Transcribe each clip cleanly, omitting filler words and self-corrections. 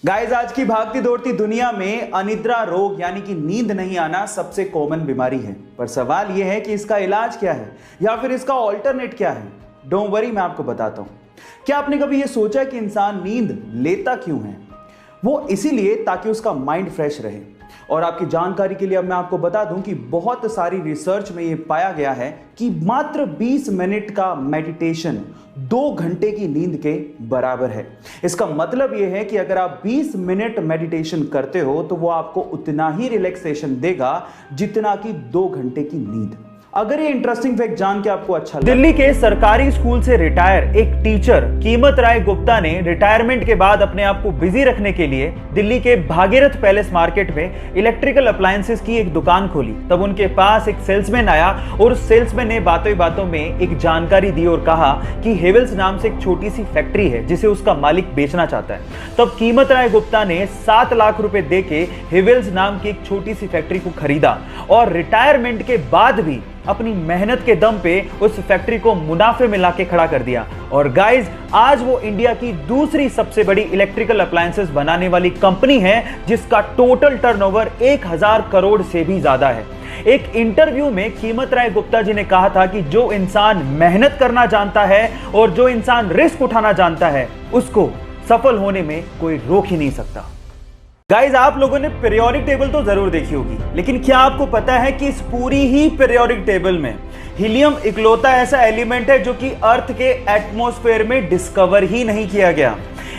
Guys, आज की भागती दौड़ती दुनिया में अनिद्रा रोग यानी कि नींद नहीं आना सबसे कॉमन बीमारी है। पर सवाल यह है कि इसका इलाज क्या है या फिर इसका ऑल्टरनेट क्या है। डोंट वरी, मैं आपको बताता हूं। क्या आपने कभी यह सोचा कि इंसान नींद लेता क्यों है? वो इसीलिए ताकि उसका माइंड फ्रेश रहे। और आपकी जानकारी के लिए अब मैं आपको बता दूं कि बहुत सारी रिसर्च में यह पाया गया है कि मात्र 20 मिनट का मेडिटेशन 2 घंटे की नींद के बराबर है। इसका मतलब यह है कि अगर आप 20 मिनट मेडिटेशन करते हो तो वो आपको उतना ही रिलैक्सेशन देगा जितना कि 2 घंटे की नींद। अगर ये इंटरेस्टिंग फैक्ट जान के आपको अच्छा लगा। दिल्ली के सरकारी स्कूल से रिटायर एक टीचर कीमत राय गुप्ता ने रिटायरमेंट के बाद अपने आप को बिजी रखने के लिए दिल्ली के भागीरथ पैलेस मार्केट में इलेक्ट्रिकल अप्लायंसेस की एक दुकान खोली। तब उनके पास एक सेल्समैन आया और उस सेल्समैन ने बातों ही बातों में एक जानकारी दी और कहा कि हेवेल्स नाम से एक छोटी सी फैक्ट्री है जिसे उसका मालिक बेचना चाहता है। तब कीमत राय गुप्ता ने 7 लाख रुपए देके हेवेल्स नाम की एक छोटी सी फैक्ट्री को खरीदा और रिटायरमेंट के बाद भी अपनी मेहनत के दम पे उस फैक्ट्री को मुनाफे में लाके खड़ा कर दिया। और गाइस, आज वो इंडिया की दूसरी सबसे बड़ी इलेक्ट्रिकल अप्लायंसेस बनाने वाली कंपनी है जिसका टोटल टर्नओवर 1000 करोड़ से भी ज्यादा है। एक इंटरव्यू में कीमत राय गुप्ता जी ने कहा था कि जो इंसान मेहनत करना जानता है और जो इंसान रिस्क उठाना जानता है उसको सफल होने में कोई रोक ही नहीं सकता। गाइज, आप लोगों ने पीरियोडिक टेबल तो जरूर देखी होगी, लेकिन क्या आपको पता है कि इस पूरी ही पीरियोडिक टेबल में हीलियम इकलौता ऐसा एलिमेंट है जो कि अर्थ के एटमॉस्फेयर में डिस्कवर ही नहीं किया गया।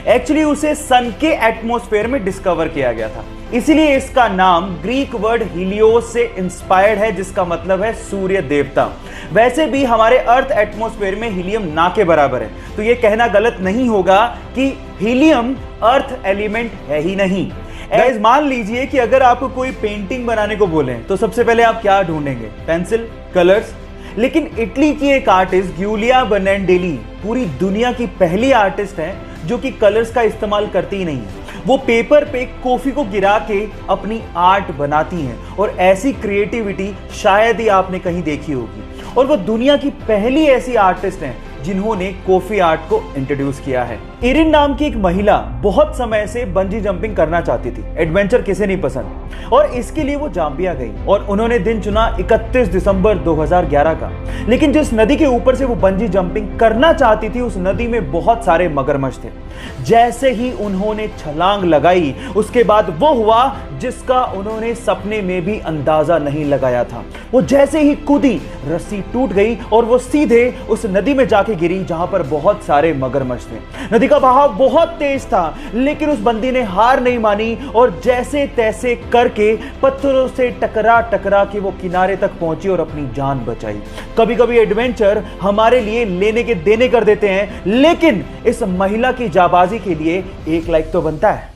एक्चुअली उसे सन के एटमॉस्फेयर में डिस्कवर किया गया था। इसीलिए इसका नाम ग्रीक वर्ड हीलियोस से इंस्पायर्ड है, जिसका मतलब है सूर्य देवता। वैसे भी हमारे अर्थ एटमॉस्फेयर में हीलियम ना के बराबर है, तो यह कहना गलत नहीं होगा कि हीलियम अर्थ एलिमेंट है ही नहीं। गाइस, मान लीजिए कि अगर आपको कोई पेंटिंग बनाने को बोले तो सबसे पहले आप क्या ढूंढेंगे? Pencil, colours. लेकिन इटली की एक आर्टिस्ट गिउलिया बनाडेली पूरी दुनिया की पहली आर्टिस्ट है जो कि कलर्स का इस्तेमाल करती ही नहीं है। वो पेपर पे कॉफी को गिरा के अपनी आर्ट बनाती हैं और ऐसी क्रिएटिविटी शायद ही आपने कहीं देखी होगी। और वो दुनिया की पहली ऐसी आर्टिस्ट हैं जिन्होंने कॉफी आर्ट को इंट्रोड्यूस किया है। इरिन नाम की एक महिला बहुत समय से बंजी जंपिंग करना चाहती थी। एडवेंचर किसे नहीं पसंद, और इसके लिए वो जाम्बिया गई और उन्होंने दिन चुना 31 दिसंबर 2011 का। लेकिन जिस नदी के ऊपर से वो बंजी जंपिंग करना चाहती थी उस नदी में बहुत सारे मगरमच्छ थे। जैसे ही उन्होंने छलांग लगाई उसके बाद वो हुआ जिसका उन्होंने सपने में भी अंदाजा नहीं लगाया था। वो जैसे ही कूदी, रस्सी टूट गई और वो सीधे उस नदी में जाके गिरी जहां पर बहुत सारे मगरमच्छ थे। नदी का बहाव बहुत तेज था, लेकिन उस बंदी ने हार नहीं मानी और जैसे तैसे करके पत्थरों से टकरा टकरा के वो किनारे तक पहुंची और अपनी जान बचाई। कभी कभी एडवेंचर हमारे लिए लेने के देने कर देते हैं, लेकिन इस महिला की जाबाजी के लिए 1 लाइक तो बनता है।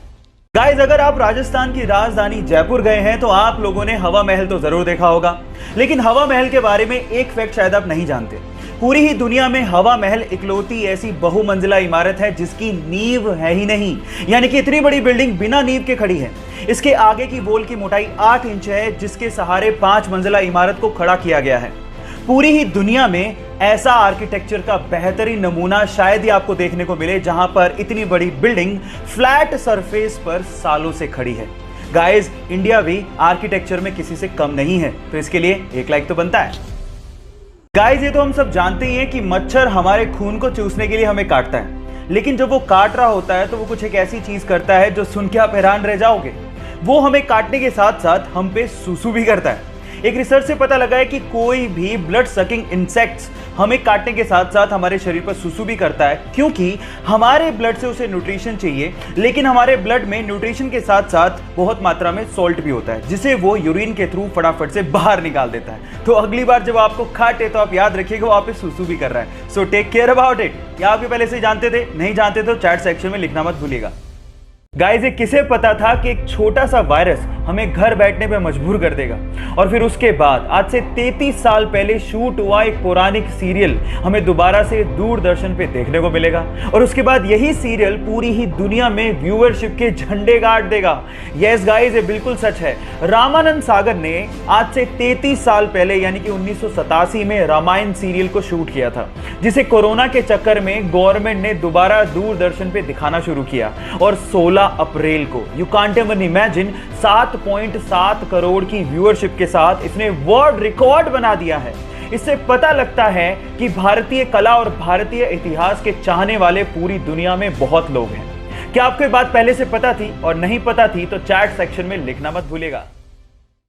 गाइज, अगर आप राजस्थान की राजधानी जयपुर गए हैं तो आप लोगों ने हवा महल तो जरूर देखा होगा, लेकिन हवा महल के बारे में एक फैक्ट शायद आप नहीं जानते। पूरी ही दुनिया में हवा महल इकलौती ऐसी बहुमंजिला इमारत है जिसकी नींव है ही नहीं, यानी कि इतनी बड़ी बिल्डिंग बिना नींव के खड़ी है। इसके आगे की वॉल की मोटाई 8 इंच है जिसके सहारे 5 मंजिला इमारत को खड़ा किया गया है। पूरी ही दुनिया में ऐसा आर्किटेक्चर का बेहतरीन नमूना शायद ही आपको देखने को मिले जहां पर इतनी बड़ी बिल्डिंग फ्लैट सरफेस पर सालों से खड़ी है। गाइस, इंडिया भी आर्किटेक्चर में किसी से कम नहीं है, तो इसके लिए 1 लाइक तो बनता है। गाइस, ये तो हम सब जानते ही हैं कि मच्छर हमारे खून को चूसने के लिए हमें काटता है, लेकिन जब वो काट रहा होता है तो वो कुछ एक ऐसी चीज करता है जो सुन के आप हैरान रह जाओगे। वो हमें काटने के साथ साथ हम पे सूसू भी करता है। एक रिसर्च से पता लगा है कि कोई भी ब्लड सकिंग इंसेक्ट्स हमें काटने के साथ साथ हमारे शरीर पर सुसु भी करता है, क्योंकि हमारे ब्लड से उसे न्यूट्रिशन चाहिए, लेकिन हमारे ब्लड में न्यूट्रिशन के साथ साथ बहुत मात्रा में सॉल्ट भी होता है जिसे वो यूरिन के थ्रू फटाफट से बाहर निकाल देता है। तो अगली बार जब आपको काटे तो आप याद रखिएगा वो आप पे सुसु भी कर रहा है। So take care about it. या आप पहले से जानते थे? नहीं जानते तो चैट सेक्शन में लिखना मत भूलिएगा। गाइस, ये किसे पता था कि एक छोटा सा वायरस हमें घर बैठने पे मजबूर कर देगा। और फिर उसके बाद आज से 33 साल पहले शूट हुआ एक पौराणिक सीरियल हमें दोबारा से दूरदर्शन पे देखने को मिलेगा, और उसके बाद यही सीरियल पूरी ही दुनिया में व्यूअरशिप के झंडे गाड़ देगा। यस गाइस, ये बिल्कुल सच है। रामानंद सागर ने आज से 33 साल पहले यानी कि 1987 में रामायण सीरियल को शूट किया था, जिसे कोरोना के चक्कर में गवर्नमेंट ने दोबारा दूरदर्शन पे दिखाना शुरू किया और 16 16 अप्रैल को। You can't even imagine, 7.7 crore की व्यूअरशिप के साथ इसने वर्ल्ड रिकॉर्ड बना दिया है। इससे पता लगता है कि भारतीय कला और भारतीय इतिहास के चाहने वाले पूरी दुनिया में बहुत लोग हैं। क्या आपको ये बात पहले से पता थी? और नहीं पता थी तो चैट सेक्शन में लिखना मत भूलिएगा।